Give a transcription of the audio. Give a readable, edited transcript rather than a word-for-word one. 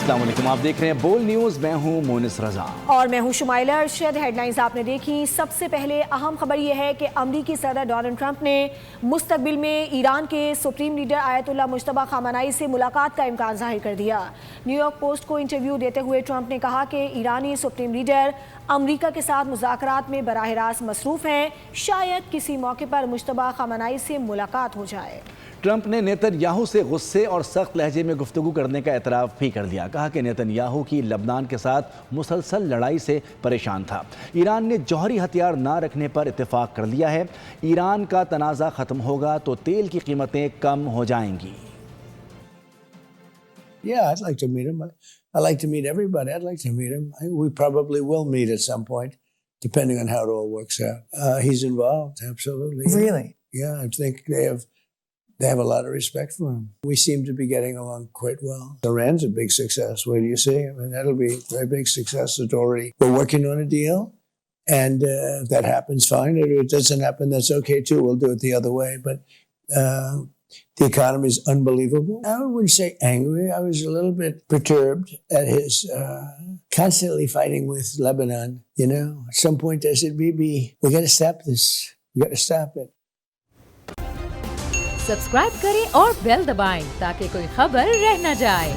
अस्सलाम वालेकुम, आप देख रहे हैं बोल न्यूज। मैं हूं मोनिस रजा और मैं हूं शुमाइला अरशद। हेडलाइंस आपने देखी। सबसे पहले अहम खबर यह है कि अमरीकी सदर डोनाल्ड ट्रंप ने मुस्तकबिल में ईरान के supreme leader Ayatollah Mojtaba Khamenei से मुलाकात का इम्कान जाहिर कर दिया। न्यूयॉर्क पोस्ट को इंटरव्यू देते हुए ट्रंप ने कहा कि ईरानी सुप्रीम लीडर अमरीका के साथ मुज़ाकरात में बराह रास्त मसरूफ़ हैं, शायद किसी मौके पर मुज्तबा खामनाई से मुलाकात हो जाए। ट्रंप ने नेतन्याहू से गुस्से और सख्त लहजे में गुफ्तगू करने का एतराफ़ भी कर दिया। कहा कि नेतन्याहू की लबनान के साथ मुसलसल लड़ाई से परेशान था। ईरान ने जौहरी हथियार ना रखने पर इत्तेफाक कर लिया है। ईरान का तनाज़ा ख़त्म होगा तो तेल की कीमतें कम हो जाएंगी। Yeah, I'd like to meet him. I'd like to meet everybody. I'd like to meet him. We probably will meet at some point, depending on how it all works out. He's involved, absolutely. Really? Yeah, I think they have a lot of respect for him. We seem to be getting along quite well. Iran's a big success. What do you see? I mean, that'll be a very big success. We're working on a deal, and if that happens, fine. If it doesn't happen, that's okay too. We'll do it the other way. But the economy is unbelievable. I wouldn't say angry. I was a little bit perturbed at his constantly fighting with Lebanon. You know, at some point I said, "Bibi, we got to stop this. We got to stop it." Subscribe करें और bell दबाएं ताकि कोई खबर रह न जाए।